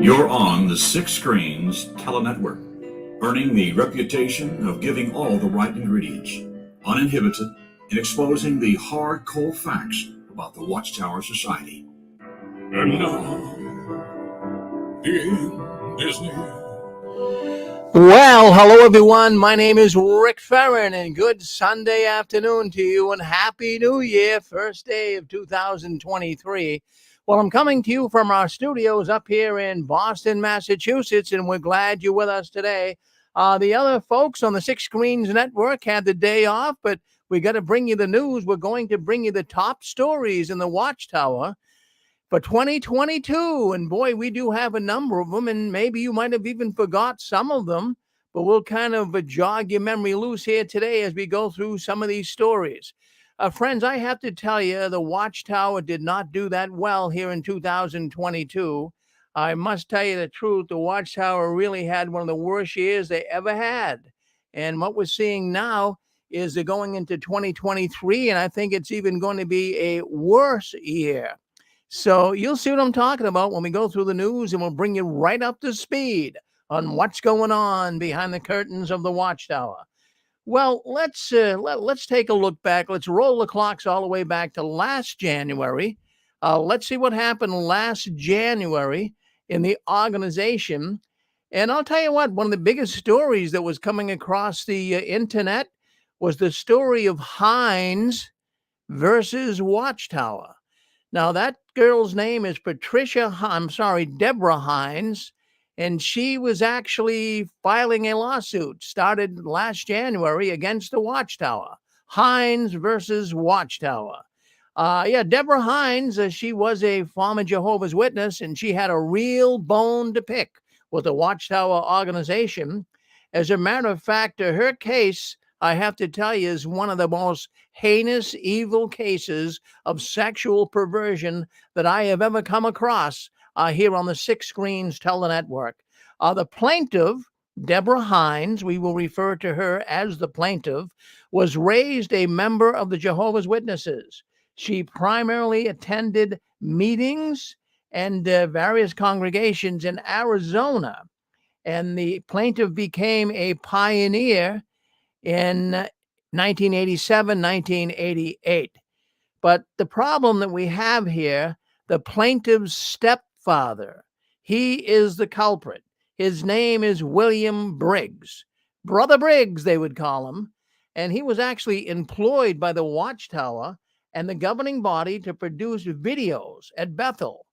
You're on the Six Screens Telenetwork, earning the reputation of giving all the right ingredients, uninhibited, in exposing the hard, cold facts about the Watchtower Society. And now, in Disney. Well, hello everyone. My name is Rick Ferrin, and good Sunday afternoon to you, and Happy New Year, first day of 2023. Well, I'm coming to you from our studios up here in Boston, Massachusetts, and we're glad you're with us today. The other folks on the Six Screens Network had the day off, but we got to bring you the news. We're going to bring you the top stories in the Watchtower for 2022. And boy, we do have a number of them, and maybe you might have even forgot some of them, but we'll kind of jog your memory loose here today as we go through some of these stories. Friends, I have to tell you, the Watchtower did not do that well here in 2022. I must tell you the truth, the Watchtower really had one of the worst years they ever had. And what we're seeing now is they're going into 2023, and I think it's even going to be a worse year. So you'll see what I'm talking about when we go through the news, and we'll bring you right up to speed on what's going on behind the curtains of the Watchtower. Well, let's take a look back. Let's roll the clocks all the way back to last January. Let's see what happened last January in the organization. And I'll tell you what, one of the biggest stories that was coming across the internet was the story of Hines versus Watchtower. Now, that girl's name is Deborah Hines, and she was actually filing a lawsuit started last January against the Watchtower. Hines versus Watchtower. Deborah Hines, she was a former Jehovah's Witness, and she had a real bone to pick with the Watchtower organization. As a matter of fact, her case, I have to tell you, is one of the most heinous, evil cases of sexual perversion that I have ever come across here on the Six Screens Telenetwork. The plaintiff, Deborah Hines, we will refer to her as the plaintiff, was raised a member of the Jehovah's Witnesses. She primarily attended meetings and various congregations in Arizona, and the plaintiff became a pioneer in 1987, 1988. But the problem that we have here, the plaintiff's stepfather, he is the culprit. His name is William Briggs. Brother Briggs, they would call him. And he was actually employed by the Watchtower and the governing body to produce videos at Bethel.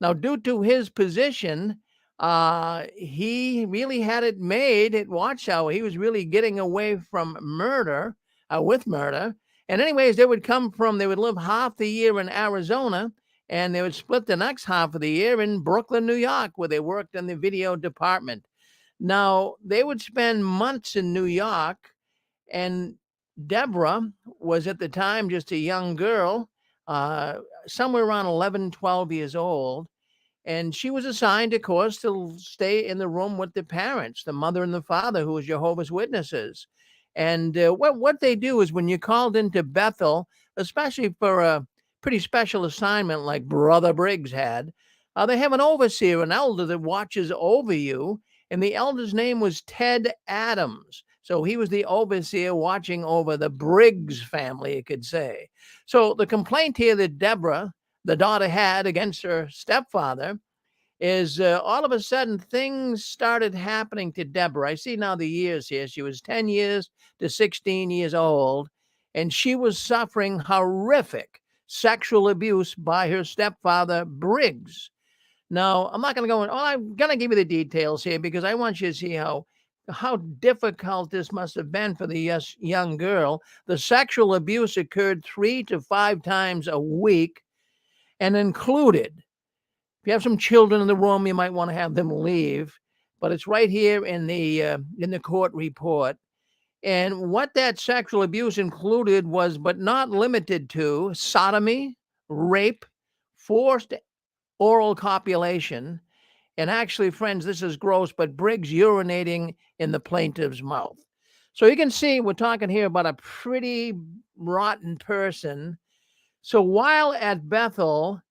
Now, due to his position, he really had it made at Watchtower. He was really getting away from murder, with murder. And anyways, they would live half the year in Arizona, and they would split the next half of the year in Brooklyn, New York, where they worked in the video department. Now, they would spend months in New York, and Deborah was at the time just a young girl, somewhere around 11, 12 years old. And she was assigned, of course, to stay in the room with the parents, the mother and the father, who was Jehovah's Witnesses. And what they do is when you're called into Bethel, especially for a pretty special assignment like Brother Briggs had, they have an overseer, an elder that watches over you. And the elder's name was Ted Adams. So he was the overseer watching over the Briggs family, you could say. So the complaint here that Deborah, the daughter, had against her stepfather is all of a sudden things started happening to Deborah. I see now the years here. She was 10 years to 16 years old, and she was suffering horrific sexual abuse by her stepfather, Briggs. Now, I'm not going to go in. I'm going to give you the details here because I want you to see how difficult this must have been for the young girl. The sexual abuse occurred 3 to 5 times a week and included, if you have some children in the room, you might want to have them leave, but it's right here in the court report. And what that sexual abuse included was, but not limited to, sodomy, rape, forced oral copulation, and actually, friends, this is gross, but Briggs urinating in the plaintiff's mouth. So you can see we're talking here about a pretty rotten person. So while at Bethel,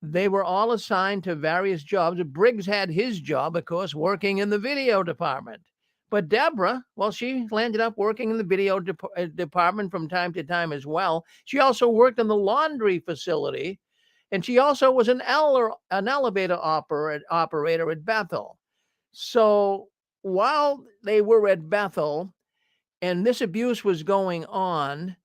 They were all assigned to various jobs. Briggs had his job, of course, working in the video department. But Deborah, well, she landed up working in the video department from time to time as well. She also worked in the laundry facility, and she also was an elevator operator at Bethel. So while they were at Bethel and this abuse was going on,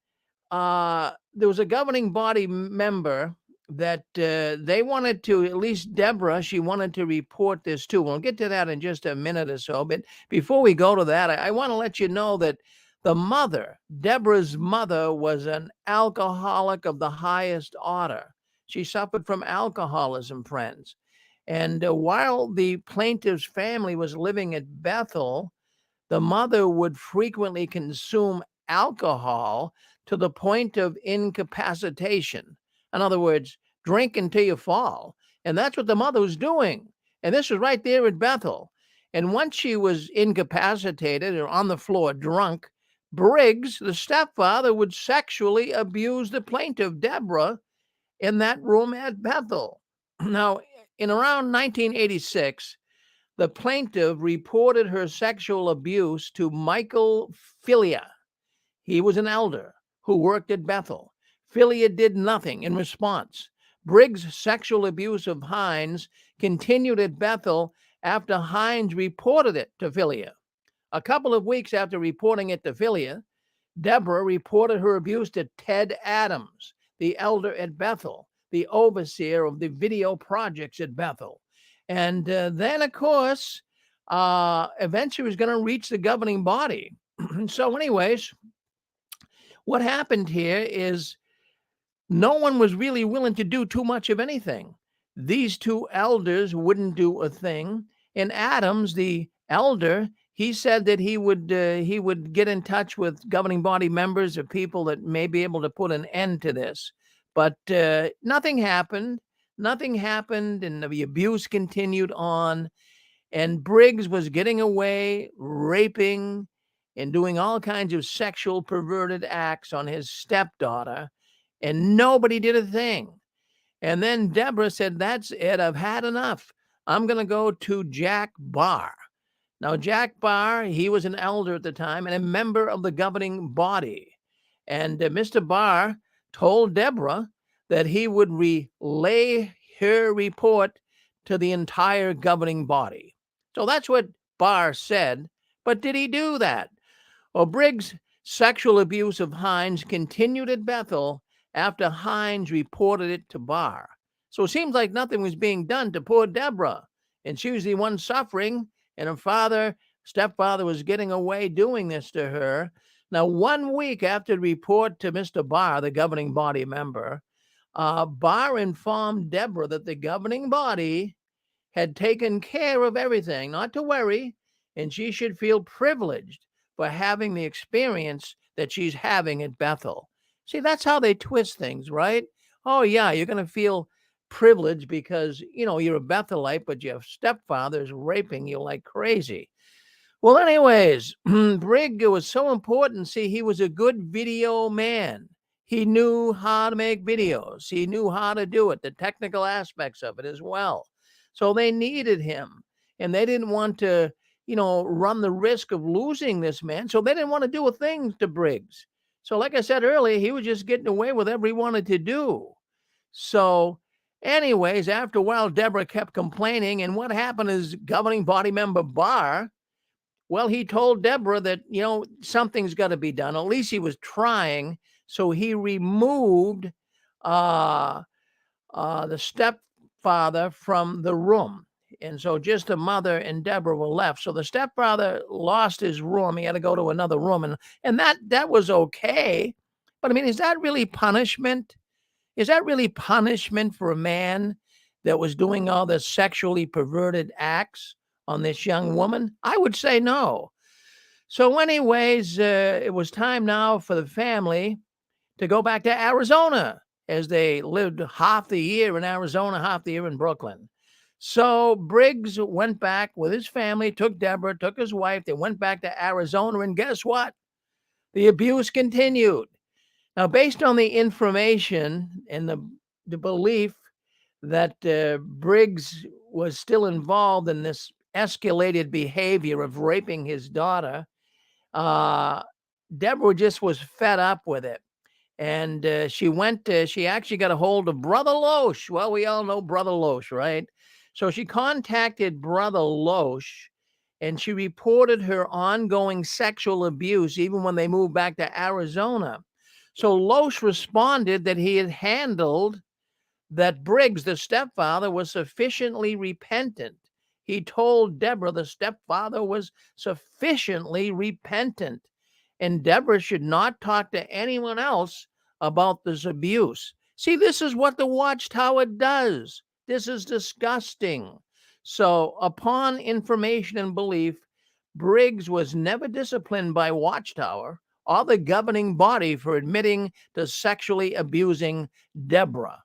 there was a governing body member that they wanted to, at least Deborah, she wanted to report this too. We'll get to that in just a minute or so. But before we go to that, I want to let you know that the mother, Deborah's mother, was an alcoholic of the highest order. She suffered from alcoholism, friends. And while the plaintiff's family was living at Bethel, the mother would frequently consume alcohol to the point of incapacitation. In other words, drink until you fall. And that's what the mother was doing. And this was right there at Bethel. And once she was incapacitated or on the floor drunk, Briggs, the stepfather, would sexually abuse the plaintiff, Deborah, in that room at Bethel. Now, in around 1986, the plaintiff reported her sexual abuse to Michael Filia. He was an elder who worked at Bethel. Filia did nothing in response. Briggs' sexual abuse of Hines continued at Bethel after Hines reported it to Filia. A couple of weeks after reporting it to Filia, Deborah reported her abuse to Ted Adams, the elder at Bethel, the overseer of the video projects at Bethel. And then, of course, eventually was going to reach the governing body. So, anyways, what happened here is no one was really willing to do too much of anything. These two elders wouldn't do a thing. And Adams, the elder, he said that he would get in touch with governing body members or people that may be able to put an end to this. But nothing happened. Nothing happened, and the abuse continued on. And Briggs was getting away, raping, and doing all kinds of sexual perverted acts on his stepdaughter, and nobody did a thing. And then Deborah said, "That's it. I've had enough. I'm going to go to Jack Barr." Now, Jack Barr, he was an elder at the time and a member of the governing body. And Mr. Barr told Deborah that he would relay her report to the entire governing body. So that's what Barr said. But did he do that? Well, Briggs' sexual abuse of Hines continued at Bethel after Hines reported it to Barr. So it seems like nothing was being done to poor Deborah, and she was the one suffering, and her stepfather was getting away doing this to her. Now, 1 week after the report to Mr. Barr, the governing body member, Barr informed Deborah that the governing body had taken care of everything, not to worry, and she should feel privileged for having the experience that she's having at Bethel. See, that's how they twist things, right? Oh, yeah, you're going to feel privileged because, you're a Bethelite, but your stepfather's raping you like crazy. Well, anyways, Briggs was so important. See, he was a good video man. He knew how to make videos. He knew how to do it, the technical aspects of it as well. So they needed him, and they didn't want to, run the risk of losing this man. So they didn't want to do a thing to Briggs. So like I said earlier, he was just getting away with whatever he wanted to do. So anyways, after a while, Deborah kept complaining. And what happened is governing body member Barr, well, he told Deborah that, something's got to be done. At least he was trying. So he removed the stepfather from the room. And so just the mother and Deborah were left. So the stepfather lost his room. He had to go to another room. And that was okay. But I mean, is that really punishment? Is that really punishment for a man that was doing all the sexually perverted acts on this young woman? I would say no. So anyways, it was time now for the family to go back to Arizona, as they lived half the year in Arizona, half the year in Brooklyn. So Briggs went back with his family, took Deborah, took his wife. They went back to Arizona, and guess what? The abuse continued. Now, based on the information and the belief that Briggs was still involved in this escalated behavior of raping his daughter, Deborah just was fed up with it. And she actually got a hold of Brother Loesch. Well, we all know Brother Loesch, right? So she contacted Brother Loesch and she reported her ongoing sexual abuse even when they moved back to Arizona. So Loesch responded that he had handled that Briggs, the stepfather, was sufficiently repentant. He told Deborah the stepfather was sufficiently repentant, and Deborah should not talk to anyone else about this abuse. See, this is what the Watchtower does. This is disgusting. So, upon information and belief, Briggs was never disciplined by Watchtower or the governing body for admitting to sexually abusing Deborah.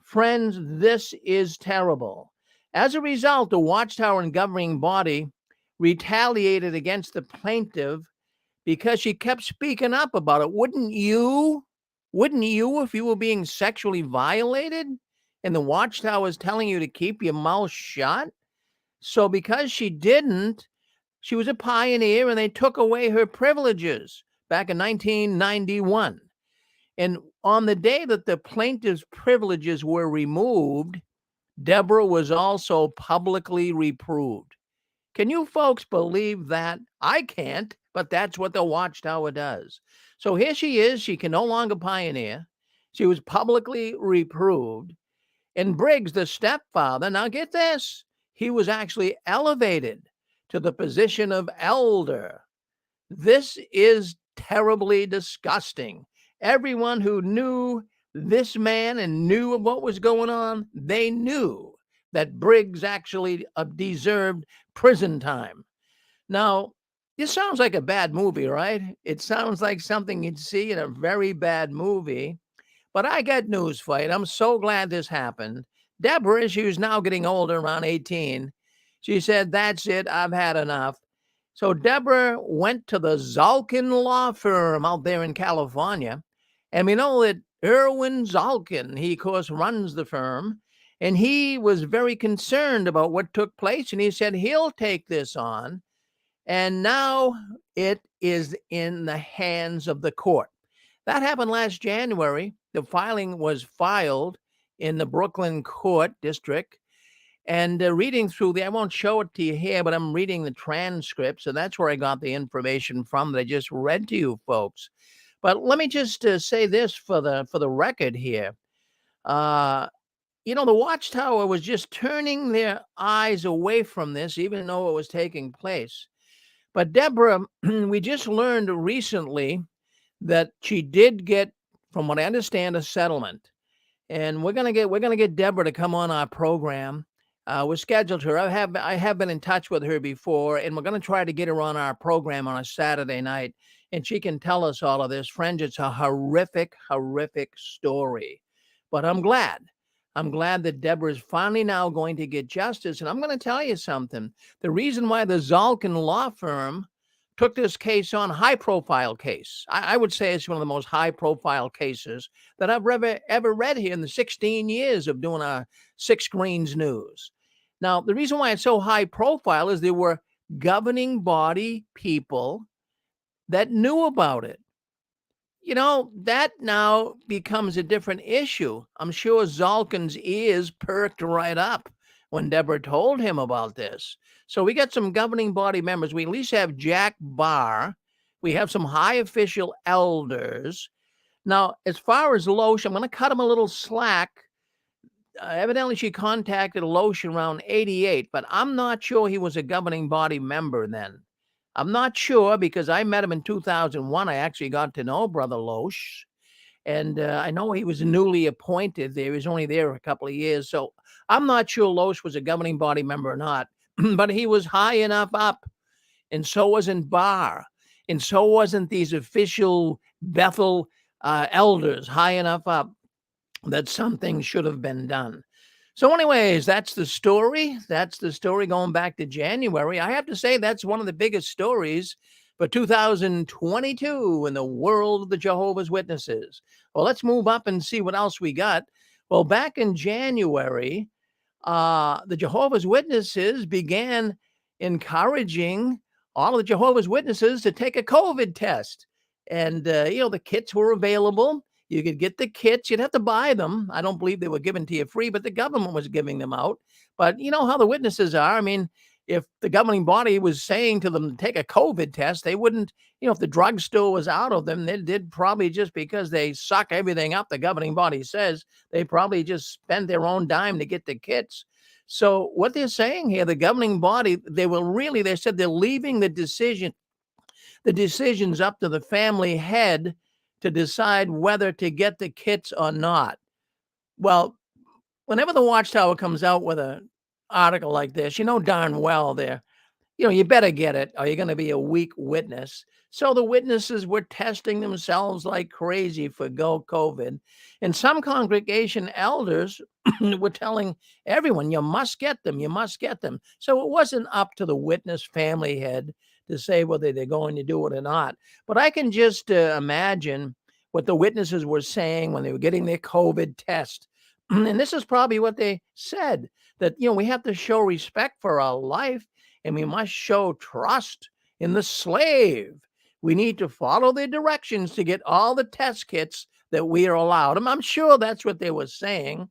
Friends, this is terrible. As a result, the Watchtower and governing body retaliated against the plaintiff because she kept speaking up about it. Wouldn't you? Wouldn't you if you were being sexually violated and the Watchtower is telling you to keep your mouth shut? So because she didn't, she was a pioneer and they took away her privileges back in 1991. And on the day that the plaintiff's privileges were removed, Deborah was also publicly reproved. Can you folks believe that? I can't, but that's what the Watchtower does. So here she is. She can no longer pioneer. She was publicly reproved. And Briggs, the stepfather, now get this, he was actually elevated to the position of elder. This is terribly disgusting. Everyone who knew this man and knew what was going on, they knew that Briggs actually deserved prison time. Now, this sounds like a bad movie, right? It sounds like something you'd see in a very bad movie. But I got news for you. I'm so glad this happened. Deborah, she was now getting older, around 18. She said, "That's it. I've had enough." So Deborah went to the Zalkin law firm out there in California. And we know that Erwin Zalkin, he, of course, runs the firm. And he was very concerned about what took place. And he said he'll take this on. And now it is in the hands of the court. That happened last January. The filing was filed in the Brooklyn Court District. And reading through I won't show it to you here, but I'm reading the transcripts, and that's where I got the information from that I just read to you folks. But let me just say this for the record here. The Watchtower was just turning their eyes away from this, even though it was taking place. But Deborah, we just learned recently that she did get, from what I understand, a settlement. And we're gonna get Deborah to come on our program. We're scheduled her. I have been in touch with her before, and we're gonna try to get her on our program on a Saturday night, and she can tell us all of this. Friends, it's a horrific, horrific story. But I'm glad. I'm glad that Deborah is finally now going to get justice. And I'm going to tell you something. The reason why the Zalkin law firm took this case on, high-profile case. I would say it's one of the most high-profile cases that I've ever read here in the 16 years of doing Six Screens News. Now, the reason why it's so high-profile is there were governing body people that knew about it. That now becomes a different issue. I'm sure Zalkin's ears perked right up when Deborah told him about this. So we got some governing body members. We at least have Jack Barr. We have some high official elders. Now, as far as Loesch, I'm going to cut him a little slack. Evidently, she contacted Loesch around 88, but I'm not sure he was a governing body member then. I'm not sure because I met him in 2001. I actually got to know Brother Loesch. And I know he was newly appointed there. He was only there a couple of years. So I'm not sure Loesch was a governing body member or not. But he was high enough up. And so wasn't Barr. And so wasn't these official Bethel elders high enough up that something should have been done. So anyways, that's the story. That's the story going back to January. I have to say that's one of the biggest stories for 2022 in the world of the Jehovah's Witnesses. Well, let's move up and see what else we got. Well, back in January, the Jehovah's Witnesses began encouraging all of the Jehovah's Witnesses to take a COVID test. And, the kits were available. You could get the kits. You'd have to buy them. I don't believe they were given to you free, but the government was giving them out. But you know how the witnesses are. I mean, if the governing body was saying to them to take a COVID test, they wouldn't, if the drugstore was out of them, they did probably just because they suck everything up, the governing body says, they probably just spend their own dime to get the kits. So what they're saying here, the governing body, they said they're leaving the decisions up to the family head to decide whether to get the kits or not. Well, whenever the Watchtower comes out with an article like this, you know darn well you better get it or you're going to be a weak witness. So the witnesses were testing themselves like crazy for COVID. And some congregation elders were telling everyone, you must get them, you must get them. So it wasn't up to the witness family head to say whether they're going to do it or not. But I can just imagine what the witnesses were saying when they were getting their COVID test. And this is probably what they said, that, we have to show respect for our life and we must show trust in the slave. We need to follow their directions to get all the test kits that we are allowed. I'm sure that's what they were saying.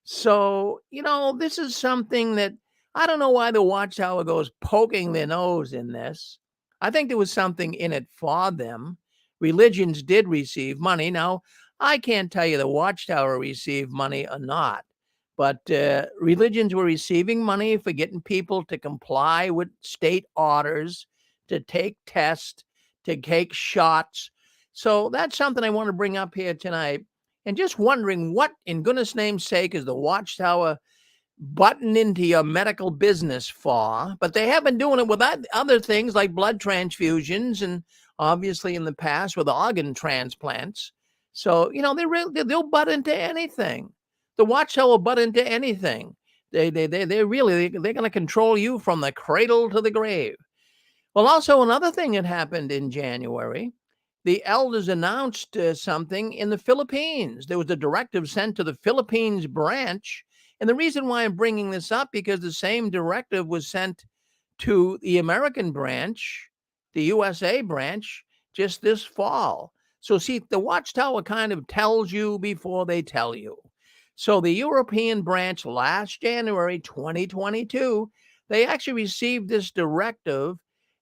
So, this is something that I don't know why the Watchtower goes poking their nose in this. I think there was something in it for them. Religions did receive money. Now, I can't tell you the Watchtower received money or not, but religions were receiving money for getting people to comply with state orders, to take tests, to take shots. So that's something I want to bring up here tonight. And just wondering what, in goodness name's sake, is the Watchtower button into your medical business for? But they have been doing it with other things like blood transfusions and obviously in the past with organ transplants. So, they'll butt into anything. The Watchtower will butt into anything. They're going to control you from the cradle to the grave. Well, also another thing that happened in January, the elders announced something in the Philippines. There was a directive sent to the Philippines branch. And the reason why I'm bringing this up, because the same directive was sent to the American branch, the USA branch, just this fall. So see, the Watchtower kind of tells you before they tell you. So the European branch last January 2022, they actually received this directive,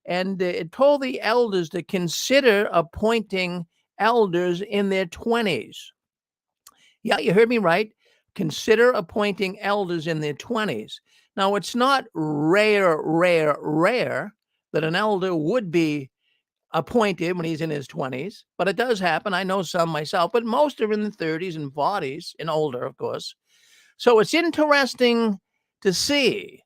and it told the elders to consider appointing elders in their 20s. Yeah, you heard me right. Consider appointing elders in their 20s. Now, it's not rare that an elder would be appointed when he's in his 20s, but it does happen. I know some myself, but most are in the 30s and 40s and older, of course. So it's interesting to see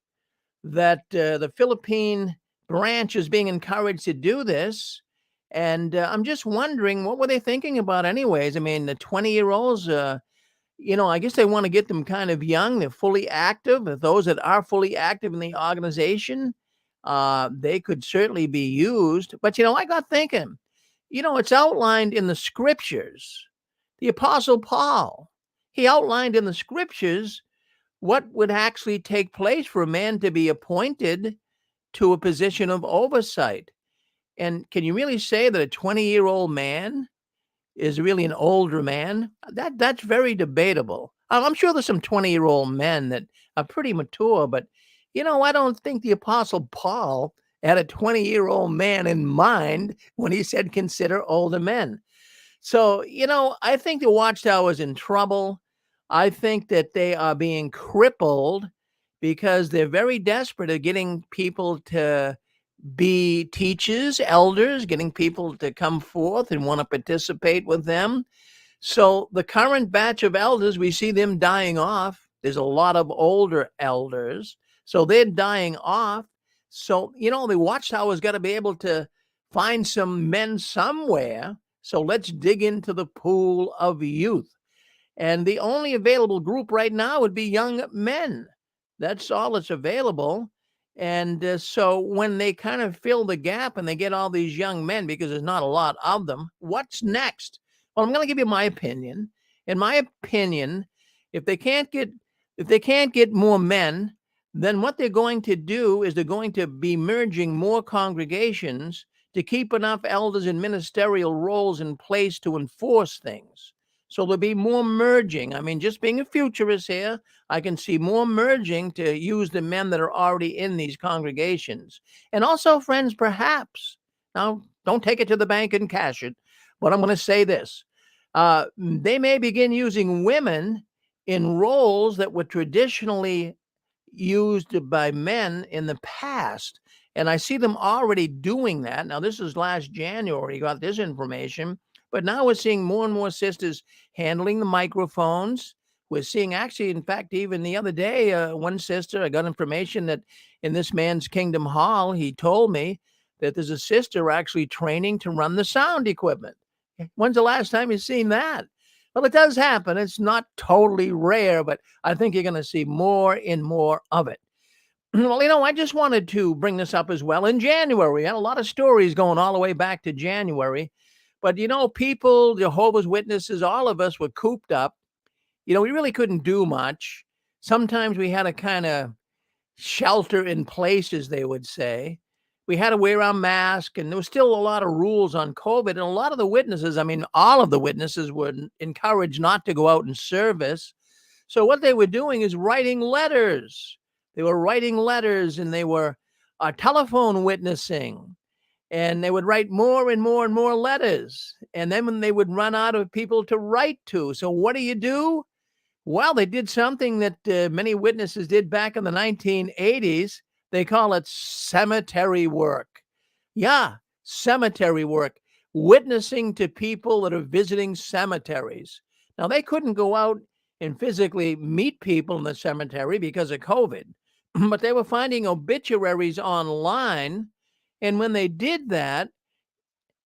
that the Philippine branch is being encouraged to do this. And I'm just wondering, what were they thinking about anyways? I mean, the 20-year-olds, I guess they want to get them kind of young. They're fully active. Those that are fully active in the organization, they could certainly be used. But, I got thinking, it's outlined in the scriptures. The Apostle Paul, he outlined in the scriptures what would actually take place for a man to be appointed to a position of oversight. And can you really say that a 20-year-old man is really an older man? That's very debatable. I'm sure there's some 20-year-old men that are pretty mature, but I don't think the Apostle Paul had a 20-year-old man in mind when he said consider older men. So, I think the Watchtower is in trouble. I think that they are being crippled because they're very desperate at getting people to be teachers, elders, getting people to come forth and want to participate with them. So the current batch of elders, we see them dying off. There's a lot of older elders. So they're dying off. So, the Watchtower's got to be able to find some men somewhere. So let's dig into the pool of youth. And the only available group right now would be young men. That's all that's available. And so when they kind of fill the gap and they get all these young men, because there's not a lot of them, what's next? Well, I'm going to give you my opinion. And my opinion If they can't get more men, then what they're going to do is they're going to be merging more congregations to keep enough elders in ministerial roles in place to enforce things. So there'll be more merging. I mean, just being a futurist here, I can see more merging to use the men that are already in these congregations. And also, friends, perhaps, now don't take it to the bank and cash it, but I'm going to say this. They may begin using women in roles that were traditionally used by men in the past. And I see them already doing that. Now, this is last January, got this information, but now we're seeing more and more sisters handling the microphones. We're seeing actually, in fact, even the other day, one sister, I got information that in this man's Kingdom Hall, he told me that there's a sister actually training to run the sound equipment. When's the last time you've seen that? Well, it does happen. It's not totally rare, but I think you're going to see more and more of it. Well, I just wanted to bring this up as well. In January, we had a lot of stories going all the way back to January. But, people, Jehovah's Witnesses, all of us were cooped up. We really couldn't do much. Sometimes we had to kind of shelter in place, as they would say. We had to wear our mask, and there was still a lot of rules on COVID. And a lot of the witnesses, I mean, all of the witnesses were encouraged not to go out and service. So what they were doing is writing letters. They were writing letters, and they were telephone witnessing. And they would write more and more and more letters. And then when they would run out of people to write to. So what do? Well, they did something that many witnesses did back in the 1980s. They call it cemetery work. Yeah, cemetery work, witnessing to people that are visiting cemeteries. Now, they couldn't go out and physically meet people in the cemetery because of COVID, but they were finding obituaries online. And when they did that,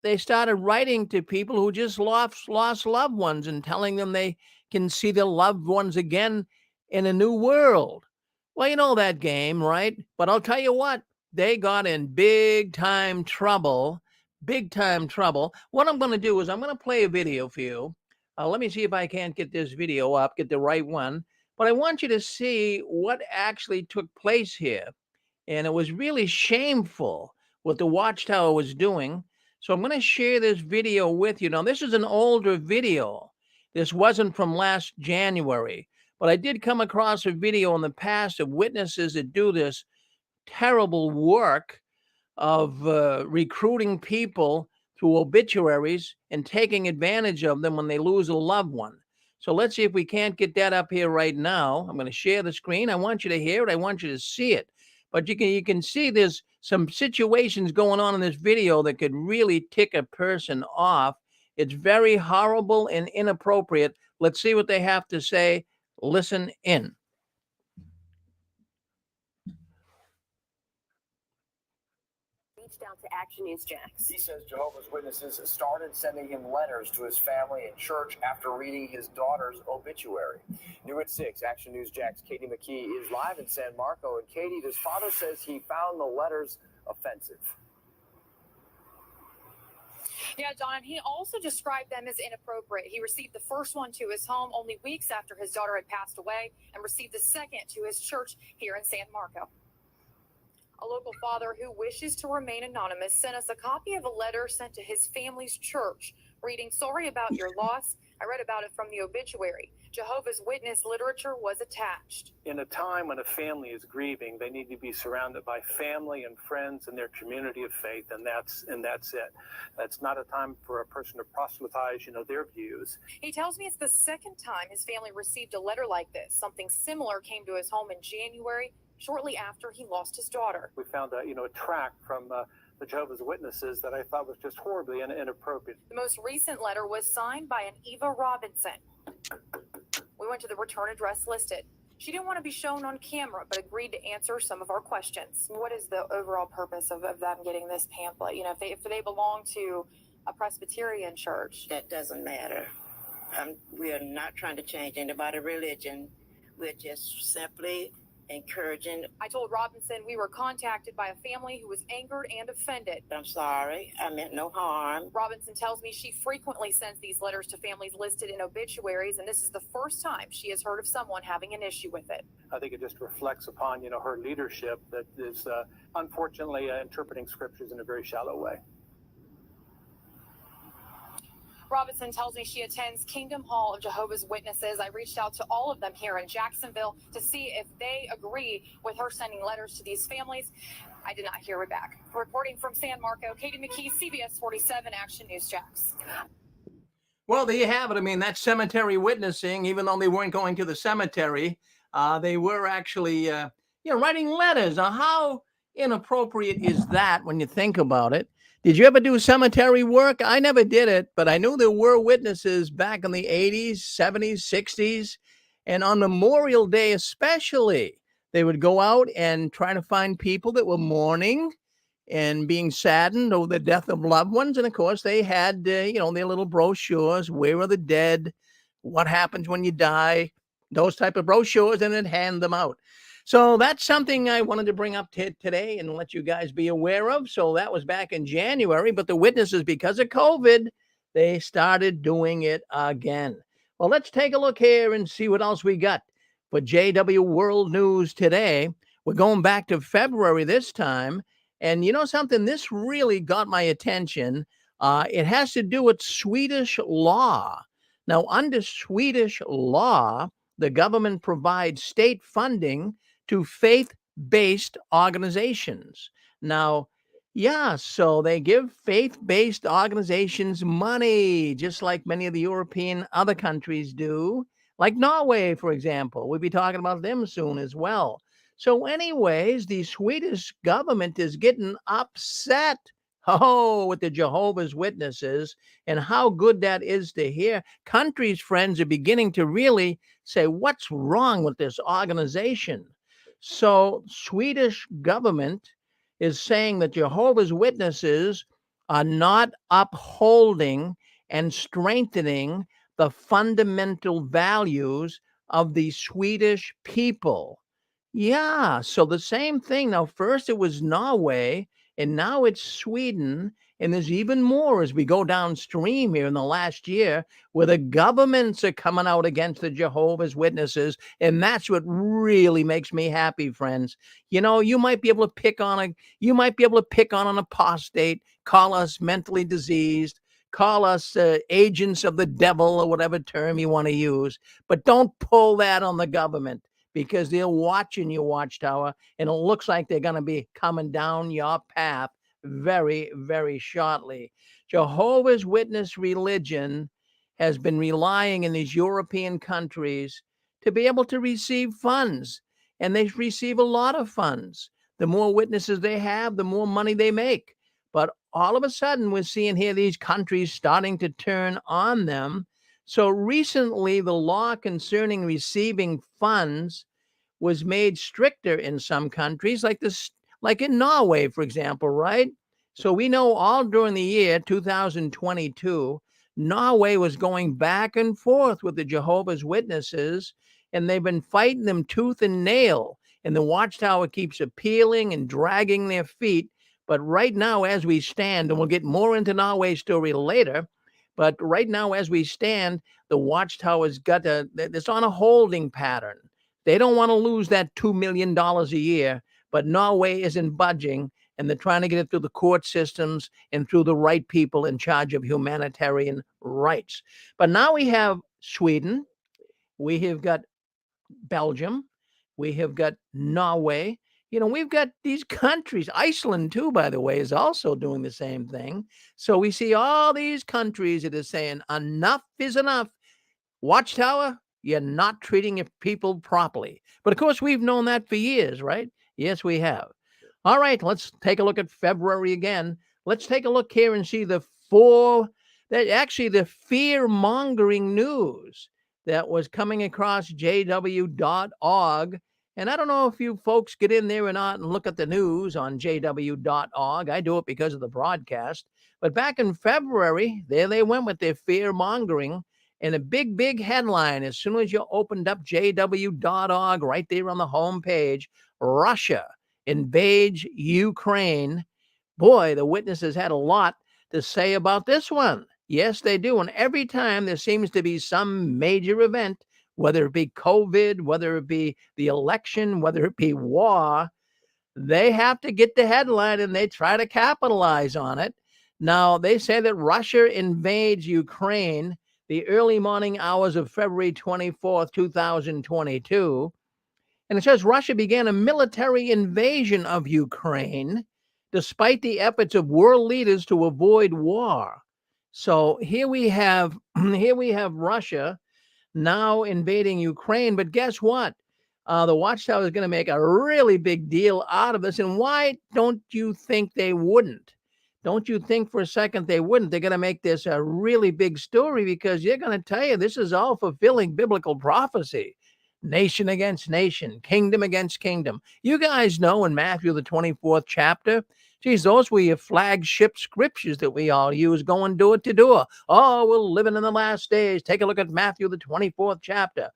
they started writing to people who just lost loved ones and telling them they can see their loved ones again in a new world. Well, you know that game, right? But I'll tell you what, they got in big time trouble. Big time trouble. What I'm going to do is I'm going to play a video for you. Let me see if I can't get this video up, get the right one. But I want you to see what actually took place here. And it was really shameful what the Watchtower was doing. So I'm going to share this video with you. Now, this is an older video. This wasn't from last January, but I did come across a video in the past of witnesses that do this terrible work of recruiting people through obituaries and taking advantage of them when they lose a loved one. So let's see if we can't get that up here right now. I'm going to share the screen. I want you to hear it. I want you to see it. But you can see there's some situations going on in this video that could really tick a person off. It's very horrible and inappropriate. Let's see what they have to say. Listen in. Reached out to Action News Jax. He says Jehovah's Witnesses started sending him letters to his family and church after reading his daughter's obituary. New at 6, Action News Jax Katie McKee is live in San Marco. And Katie, his father says he found the letters offensive. Yeah, John, he also described them as inappropriate. He received the first one to his home only weeks after his daughter had passed away and received the second to his church here in San Marco. A local father who wishes to remain anonymous sent us a copy of a letter sent to his family's church, reading, "Sorry about your loss. I read about it from the obituary. Jehovah's Witness literature was attached." In a time when a family is grieving, they need to be surrounded by family and friends and their community of faith, and that's it. That's not a time for a person to proselytize, their views. He tells me it's the second time his family received a letter like this. Something similar came to his home in January, shortly after he lost his daughter. We found a tract from the Jehovah's Witnesses that I thought was just horribly inappropriate. The most recent letter was signed by an Eva Robinson. We went to the return address listed. She didn't want to be shown on camera, but agreed to answer some of our questions. What is the overall purpose of them getting this pamphlet? If they belong to a Presbyterian church. That doesn't matter. We are not trying to change anybody's religion. We're just simply encouraging. I told Robinson we were contacted by a family who was angered and offended. I'm sorry. I meant no harm. Robinson tells me she frequently sends these letters to families listed in obituaries, and this is the first time she has heard of someone having an issue with it. I think it just reflects upon, her leadership that is unfortunately interpreting scriptures in a very shallow way. Robinson tells me she attends Kingdom Hall of Jehovah's Witnesses. I reached out to all of them here in Jacksonville to see if they agree with her sending letters to these families. I did not hear back. Reporting from San Marco, Katie McKee, CBS 47 Action News Jax. Well, there you have it. I mean, that's cemetery witnessing. Even though they weren't going to the cemetery, they were actually, writing letters. Now, how inappropriate is that when you think about it? Did you ever do cemetery work? I never did it, but I knew there were witnesses back in the 80s, 70s, 60s, and on Memorial Day especially, they would go out and try to find people that were mourning and being saddened over the death of loved ones. And of course, they had, their little brochures, Where Are the Dead? What happens when you die? Those type of brochures, and then hand them out. So that's something I wanted to bring up today and let you guys be aware of. So that was back in January, but the witnesses, because of COVID, they started doing it again. Well, let's take a look here and see what else we got for JW World News today. We're going back to February this time. And you know something? This really got my attention. It has to do with Swedish law. Now, under Swedish law, the government provides state funding to faith-based organizations. Now, so they give faith-based organizations money, just like many of the European other countries do, like Norway, for example. We'll be talking about them soon as well. So anyways, the Swedish government is getting upset with the Jehovah's Witnesses, and how good that is to hear. Countries' friends are beginning to really say, what's wrong with this organization? So Swedish government is saying that Jehovah's Witnesses are not upholding and strengthening the fundamental values of the Swedish people. Yeah, so the same thing. Now, first it was Norway, and now it's Sweden. And there's even more as we go downstream here in the last year, where the governments are coming out against the Jehovah's Witnesses. And that's what really makes me happy, friends. You might be able to pick on an apostate, call us mentally diseased, call us agents of the devil, or whatever term you want to use, but don't pull that on the government, because they're watching your Watchtower, and it looks like they're going to be coming down your path very, very shortly. Jehovah's Witness religion has been relying in these European countries to be able to receive funds, and they receive a lot of funds. The more witnesses they have, the more money they make. But all of a sudden, we're seeing here these countries starting to turn on them. So recently, the law concerning receiving funds was made stricter in some countries, like in Norway, for example, right? So we know all during the year 2022, Norway was going back and forth with the Jehovah's Witnesses, and they've been fighting them tooth and nail. And the Watchtower keeps appealing and dragging their feet. But right now, as we stand, and we'll get more into Norway's story later, but right now, as we stand, the Watchtower's it's on a holding pattern. They don't want to lose that $2 million a year, but Norway isn't budging, and they're trying to get it through the court systems and through the right people in charge of humanitarian rights. But now we have Sweden, we have got Belgium, we have got Norway. We've got these countries. Iceland, too, by the way, is also doing the same thing. So we see all these countries that are saying enough is enough. Watchtower, you're not treating your people properly. But of course, we've known that for years, right? Yes, we have. All right, let's take a look at February again. Let's take a look here and see the fear-mongering news that was coming across jw.org. And I don't know if you folks get in there or not and look at the news on jw.org. I do it because of the broadcast. But back in February, there they went with their fear-mongering. And a big headline, as soon as you opened up jw.org right there on the home page, Russia invades Ukraine. Boy, the witnesses had a lot to say about this one. Yes, they do. And every time there seems to be some major event, whether it be COVID, whether it be the election, whether it be war, they have to get the headline and they try to capitalize on it. Now, they say that Russia invades Ukraine the early morning hours of February 24th, 2022. And it says Russia began a military invasion of Ukraine despite the efforts of world leaders to avoid war. So here we have Russia now invading Ukraine. But guess what? The Watchtower is going to make a really big deal out of this. And why don't you think they wouldn't? Don't you think for a second they wouldn't? They're going to make this a really big story because they're going to tell you this is all fulfilling biblical prophecy. Nation against nation, kingdom against kingdom. You guys know in Matthew, the 24th chapter, geez, those were your flagship scriptures that we all use going door to door. Oh, we're living in the last days. Take a look at Matthew, the 24th chapter.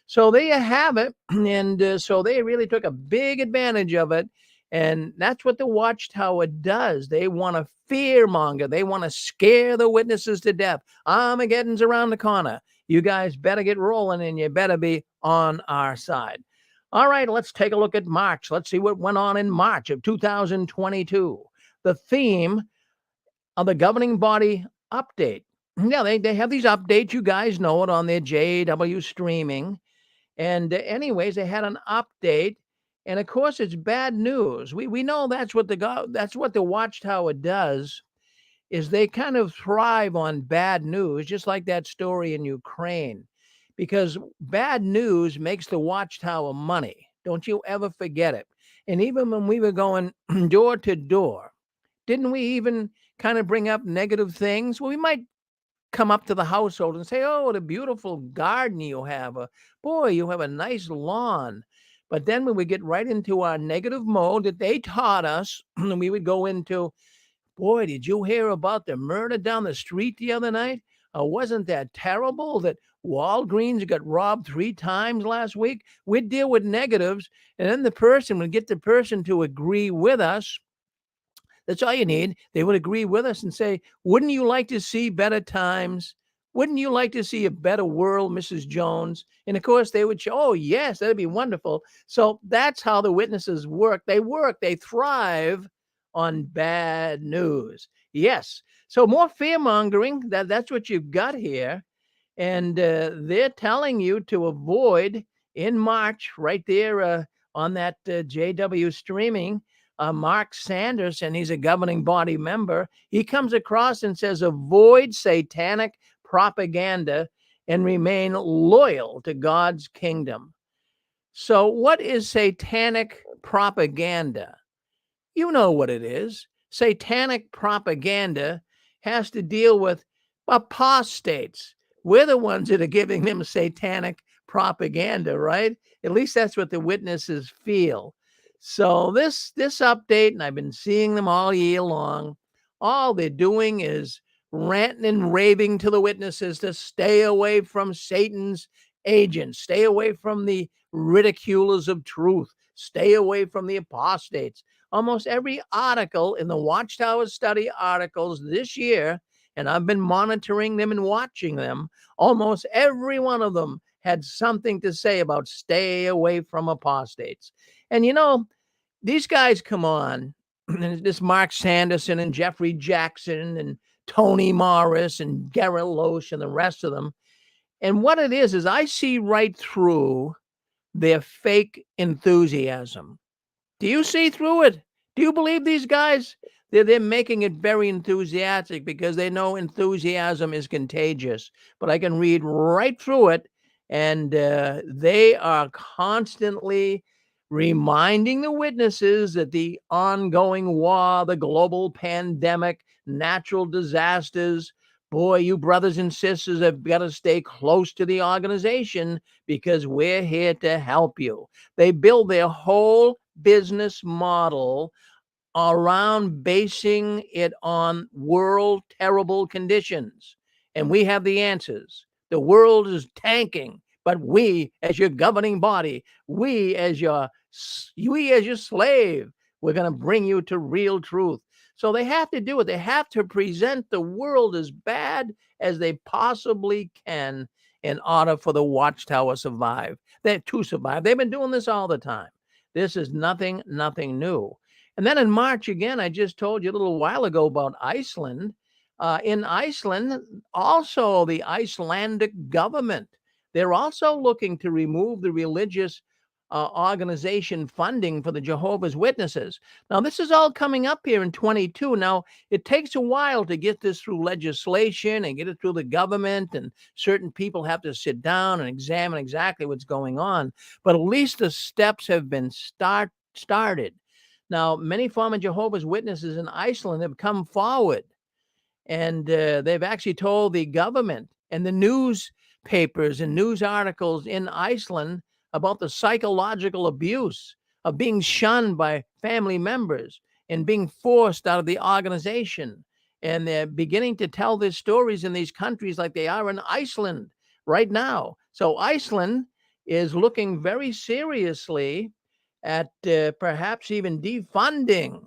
So there you have it. And so they really took a big advantage of it. And that's what the Watchtower does. They want to fearmonger. They want to scare the witnesses to death. Armageddon's around the corner. You guys better get rolling and you better be on our side. All right, let's take a look at March. Let's see what went on in March of 2022. The theme of the governing body update. Yeah, they have these updates. You guys know it on their JW streaming. And anyways, they had an update. And of course, it's bad news. We know that's what the Watchtower does, is they kind of thrive on bad news, just like that story in Ukraine, because bad news makes the Watchtower money. Don't you ever forget it. And even when we were going door to door, didn't we even kind of bring up negative things? Well, we might come up to the household and say, oh, what a beautiful garden you have. Boy, you have a nice lawn. But then when we get right into our negative mode that they taught us, we would go into, boy, did you hear about the murder down the street the other night? Wasn't that terrible that Walgreens got robbed 3 times last week? We'd deal with negatives, and then the person would get the person to agree with us. That's all you need. They would agree with us and say, wouldn't you like to see better times? Wouldn't you like to see a better world, Mrs. Jones? And of course, they would say, oh, yes, that'd be wonderful. So that's how the witnesses work. They thrive on bad news. Yes. So more fear mongering. That's what you've got here. And they're telling you to avoid in March, right there on that JW streaming, Mark Sanders, and he's a governing body member. He comes across and says, avoid satanic propaganda and remain loyal to God's kingdom. So what is satanic propaganda? You know what it is. Satanic propaganda has to deal with apostates. We're the ones that are giving them satanic propaganda, right? At least that's what the witnesses feel. So this update, and I've been seeing them all year long, all they're doing is ranting and raving to the witnesses to stay away from Satan's agents, stay away from the ridiculers of truth, stay away from the apostates. Almost every article in the Watchtower study articles this year, and I've been monitoring them and watching them, almost every one of them had something to say about stay away from apostates. And you know, these guys come on, this Mark Sanderson and Jeffrey Jackson and Tony Morris and Garrett Loesch and the rest of them. And what it is I see right through their fake enthusiasm. Do you see through it? Do you believe these guys? They're making it very enthusiastic because they know enthusiasm is contagious. But I can read right through it, and they are constantly reminding the witnesses that the ongoing war, the global pandemic, natural disasters, boy, you brothers and sisters have got to stay close to the organization because we're here to help you. They build their whole business model around basing it on world terrible conditions. And we have the answers. The world is tanking, but we, as your governing body, we as your slave, we're going to bring you to real truth. So they have to do it. They have to present the world as bad as they possibly can in order for the Watchtower survive. To survive. They've been doing this all the time. This is nothing new. And then in March, again, I just told you a little while ago about Iceland. In Iceland, also the Icelandic government, they're also looking to remove the religious organization funding for the Jehovah's Witnesses. Now, this is all coming up here in 22. Now, it takes a while to get this through legislation and get it through the government, and certain people have to sit down and examine exactly what's going on. But at least the steps have been started. Now, many former Jehovah's Witnesses in Iceland have come forward, and they've actually told the government and the newspapers and news articles in Iceland about the psychological abuse of being shunned by family members and being forced out of the organization. And they're beginning to tell their stories in these countries like they are in Iceland right now. So Iceland is looking very seriously at perhaps even defunding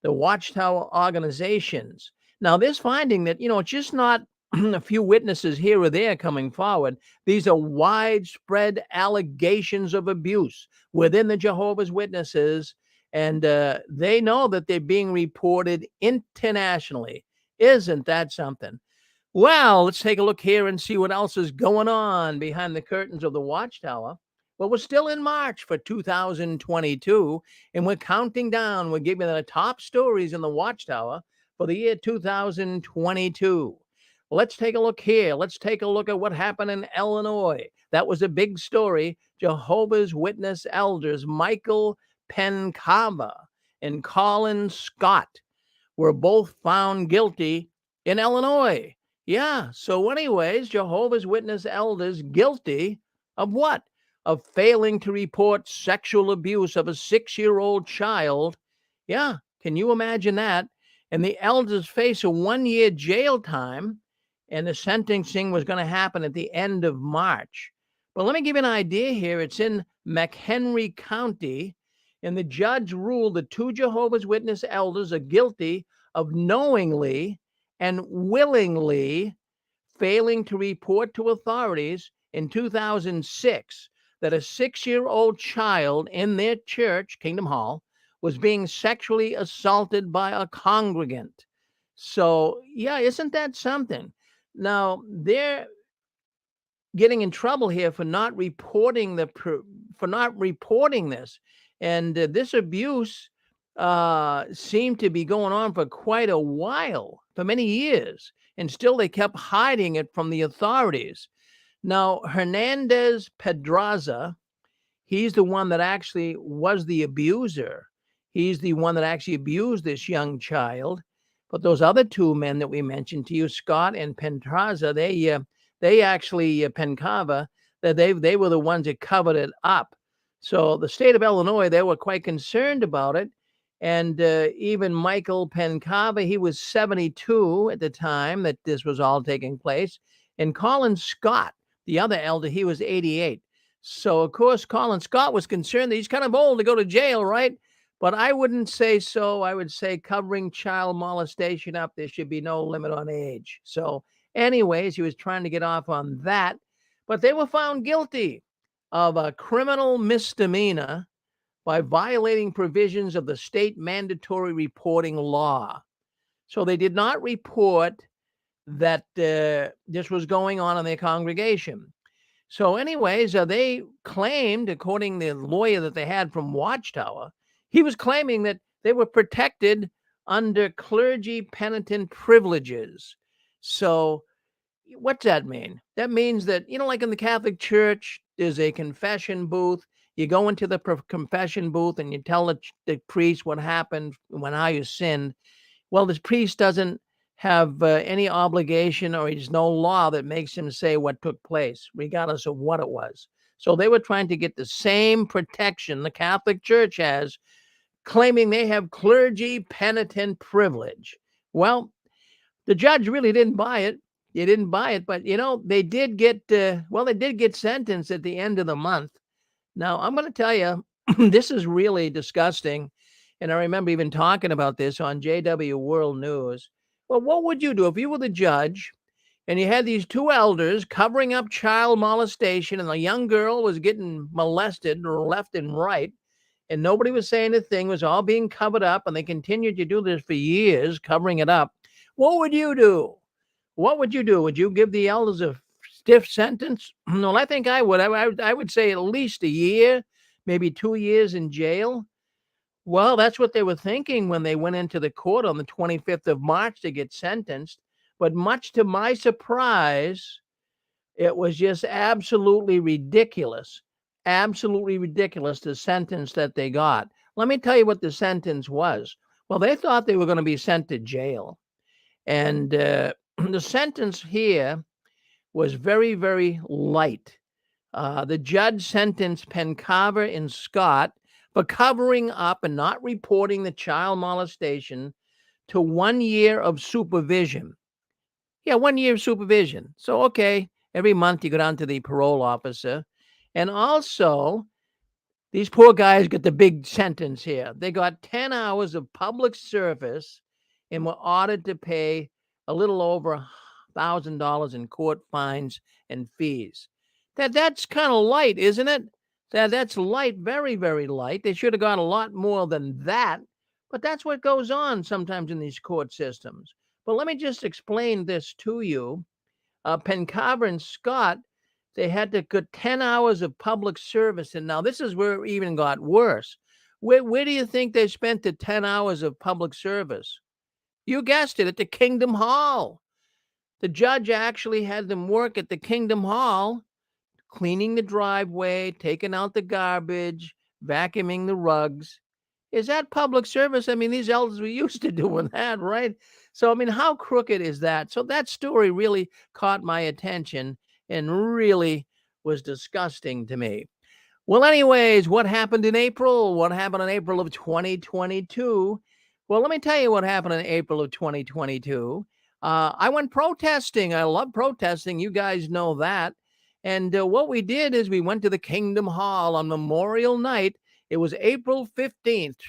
the Watchtower organizations. Now, this finding that, it's just not a few witnesses here or there coming forward. These are widespread allegations of abuse within the Jehovah's Witnesses, and they know that they're being reported internationally. Isn't that something? Well, let's take a look here and see what else is going on behind the curtains of the Watchtower. Well, we're still in March for 2022, and we're counting down. We're giving you the top stories in the Watchtower for the year 2022. Let's take a look here. Let's take a look at what happened in Illinois. That was a big story. Jehovah's Witness elders Michael Pencava and Colin Scott were both found guilty in Illinois. Yeah, so anyways, Jehovah's Witness elders guilty of what? Of failing to report sexual abuse of a 6-year-old child. Yeah, can you imagine that? And the elders face a 1-year jail time, and the sentencing was going to happen at the end of March. But let me give you an idea here. It's in McHenry County, and the judge ruled the 2 Jehovah's Witness elders are guilty of knowingly and willingly failing to report to authorities in 2006 that a 6-year-old child in their church, Kingdom Hall, was being sexually assaulted by a congregant. So, yeah, isn't that something? Now, they're getting in trouble here for not reporting this, and this abuse seemed to be going on for quite a while, for many years, and still they kept hiding it from the authorities. Now, Hernandez Pedraza, he's the one that actually was the abuser. He's the one that actually abused this young child. But those other 2 men that we mentioned to you, Scott and Pedraza, they actually, Pencava, that they were the ones that covered it up. So the state of Illinois, they were quite concerned about it. And even Michael Pencava, he was 72 at the time that this was all taking place. And Colin Scott, the other elder, he was 88. So, of course, Colin Scott was concerned that he's kind of old to go to jail, right? But I wouldn't say so. I would say covering child molestation up, there should be no limit on age. So, anyways, he was trying to get off on that. But they were found guilty of a criminal misdemeanor by violating provisions of the state mandatory reporting law. So they did not report that this was going on in their congregation. So anyways, they claimed, according to the lawyer that they had from Watchtower, he was claiming that they were protected under clergy penitent privileges. So what's that mean? That means that, like in the Catholic Church, there's a confession booth. You go into the confession booth and you tell the priest what happened, how you sinned. Well, this priest doesn't have any obligation, or there's no law that makes him say what took place, regardless of what it was. So they were trying to get the same protection the Catholic Church has, claiming they have clergy penitent privilege. Well, the judge really didn't buy it. You didn't buy it, but they did get they did get sentenced at the end of the month. Now, I'm going to tell you, this is really disgusting. And I remember even talking about this on JW World News. Well, what would you do if you were the judge and you had these two elders covering up child molestation and the young girl was getting molested left and right and nobody was saying a thing, it was all being covered up, and they continued to do this for years, covering it up? What would you do? What would you do? Would you give the elders a stiff sentence? Well, I think I would. I would say at least a year, maybe 2 years in jail. Well, that's what they were thinking when they went into the court on the 25th of March to get sentenced. But much to my surprise, it was just absolutely ridiculous. Absolutely ridiculous, the sentence that they got. Let me tell you what the sentence was. Well, they thought they were going to be sent to jail. And the sentence here was very, very light. The judge sentenced Pencarver and Scott for covering up and not reporting the child molestation to 1 year of supervision. Yeah, 1 year of supervision. So, okay, every month you go down to the parole officer. And also, these poor guys get the big sentence here. They got 10 hours of public service and were ordered to pay a little over $1,000 in court fines and fees. That's kind of light, isn't it? That's light, very, very light. They should have got a lot more than that. But that's what goes on sometimes in these court systems. But let me just explain this to you. Pencarver and Scott, they had to get 10 hours of public service. And now this is where it even got worse. Where do you think they spent the 10 hours of public service? You guessed it, at the Kingdom Hall. The judge actually had them work at the Kingdom Hall, cleaning the driveway, taking out the garbage, vacuuming the rugs. Is that public service? I mean, these elders were used to doing that, right? So, I mean, how crooked is that? So that story really caught my attention and really was disgusting to me. Well, anyways, what happened in April? What happened in April of 2022? Well, let me tell you what happened in April of 2022. I went protesting. I love protesting. You guys know that. And what we did is we went to the Kingdom Hall on Memorial Night. It was April 15th,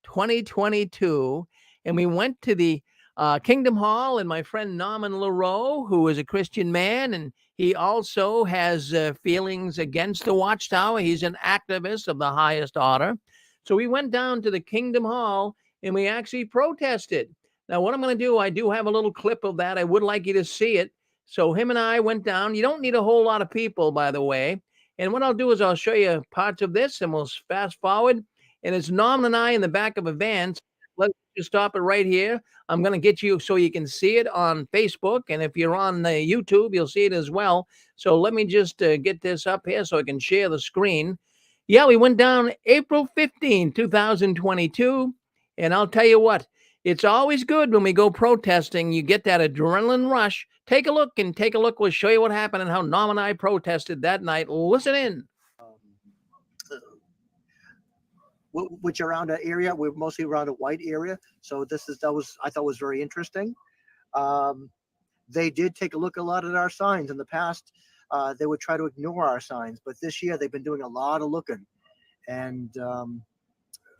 2022. And we went to the Kingdom Hall, and my friend Norman LaRoe, who is a Christian man, and he also has feelings against the Watchtower. He's an activist of the highest order. So we went down to the Kingdom Hall, and we actually protested. Now, what I'm going to do, I do have a little clip of that. I would like you to see it. So him and I went down. You don't need a whole lot of people, by the way. And what I'll do is I'll show you parts of this, and we'll fast forward. And it's Norman and I in the back of a van. Let's just stop it right here. I'm going to get you so you can see it on Facebook. And if you're on YouTube, you'll see it as well. So let me just get this up here so I can share the screen. Yeah, we went down April 15, 2022. And I'll tell you what, it's always good when we go protesting. You get that adrenaline rush. Take a look. We'll show you what happened and how Norm and I protested that night. Listen in. Which around an area, we're mostly around a white area. So I thought was very interesting. They did take a look a lot at our signs in the past. They would try to ignore our signs, but this year they've been doing a lot of looking, and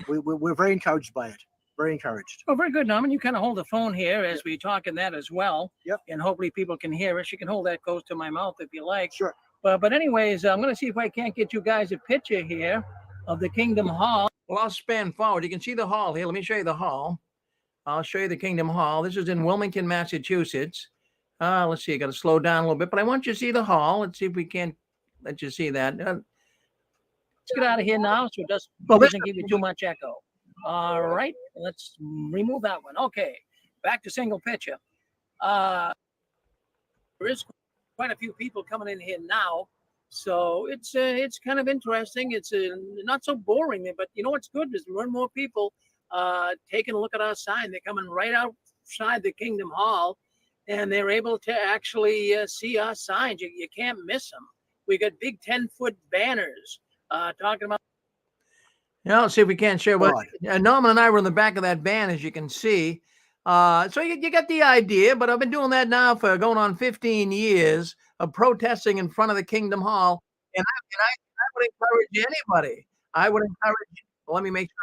we're very encouraged by it. Very encouraged. Oh, very good, Norman. You kind of hold the phone here as we talk in that as well. Yep. And hopefully people can hear us. You can hold that close to my mouth if you like. Sure. But anyways, I'm going to see if I can't get you guys a picture here of the Kingdom Hall. Well, I'll span forward. You can see the hall here. Let me show you the hall. I'll show you the Kingdom Hall. This is in Wilmington, Massachusetts. Let's see. I got to slow down a little bit, but I want you to see the hall. Let's see if we can't let you see that. Let's get out of here now so it doesn't give you too much echo. All right, let's remove that one. Okay, back to single picture. There is quite a few people coming in here now, so it's kind of interesting. It's not so boring, but you know what's good is more and more people taking a look at our sign. They're coming right outside the Kingdom Hall, and they're able to actually see our signs. You can't miss them. We got big 10-foot banners talking about. Yeah, let's see if we can't share what Norman and I were in the back of that van, as you can see. So you get the idea, but I've been doing that now for going on 15 years of protesting in front of the Kingdom Hall. And I would encourage anybody. I would encourage, let me make sure.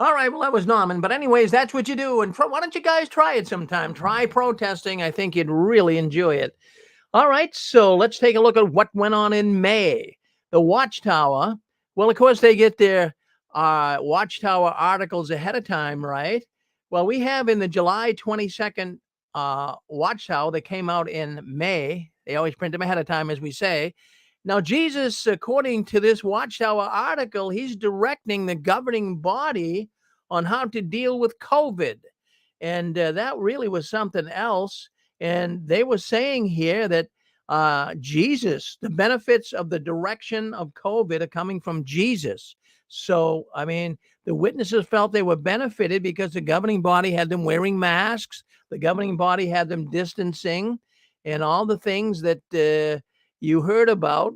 All right, well, that was Norman. But, anyways, that's what you do. And why don't you guys try it sometime? Try protesting. I think you'd really enjoy it. All right, so let's take a look at what went on in May. The Watchtower, well, of course, they get their Watchtower articles ahead of time, right? Well, we have in the July 22nd Watchtower that came out in May. They always print them ahead of time, as we say. Now, Jesus, according to this Watchtower article, he's directing the governing body on how to deal with COVID. And that really was something else. And they were saying here that Jesus, the benefits of the direction of COVID are coming from Jesus. So, I mean, the witnesses felt they were benefited because the governing body had them wearing masks, the governing body had them distancing, and all the things that you heard about.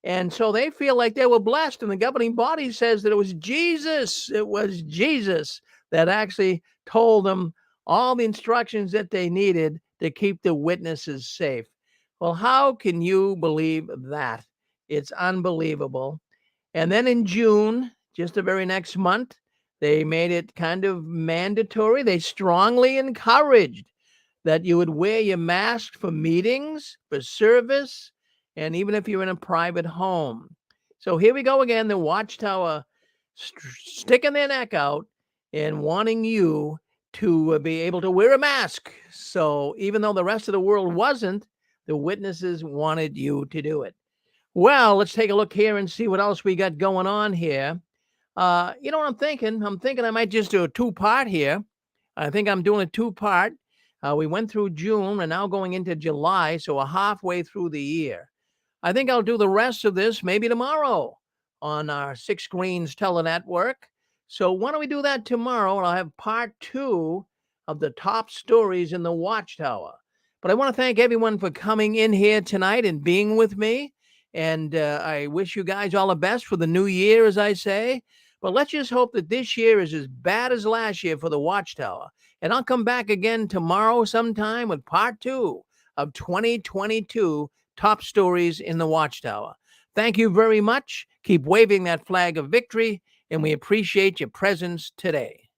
And so they feel like they were blessed. And the governing body says that it was Jesus. It was Jesus that actually told them all the instructions that they needed to keep the witnesses safe. Well, how can you believe that? It's unbelievable. And then in June, just the very next month, they made it kind of mandatory. They strongly encouraged that you would wear your mask for meetings, for service, and even if you're in a private home. So here we go again, the Watchtower sticking their neck out and wanting you to be able to wear a mask. So even though the rest of the world wasn't, the witnesses wanted you to do it. Well, let's take a look here and see what else we got going on here. You know what I'm thinking? I'm thinking I might just do a two-part here. I think I'm doing a two-part. We went through June. We're now going into July, so we're halfway through the year. I think I'll do the rest of this maybe tomorrow on our Six Screens Telenetwork. So why don't we do that tomorrow? And I'll have part 2 of the top stories in the Watchtower. But I want to thank everyone for coming in here tonight and being with me. And I wish you guys all the best for the new year, as I say. But let's just hope that this year is as bad as last year for the Watchtower. And I'll come back again tomorrow sometime with part 2 of 2022 top stories in the Watchtower. Thank you very much. Keep waving that flag of victory, and we appreciate your presence today.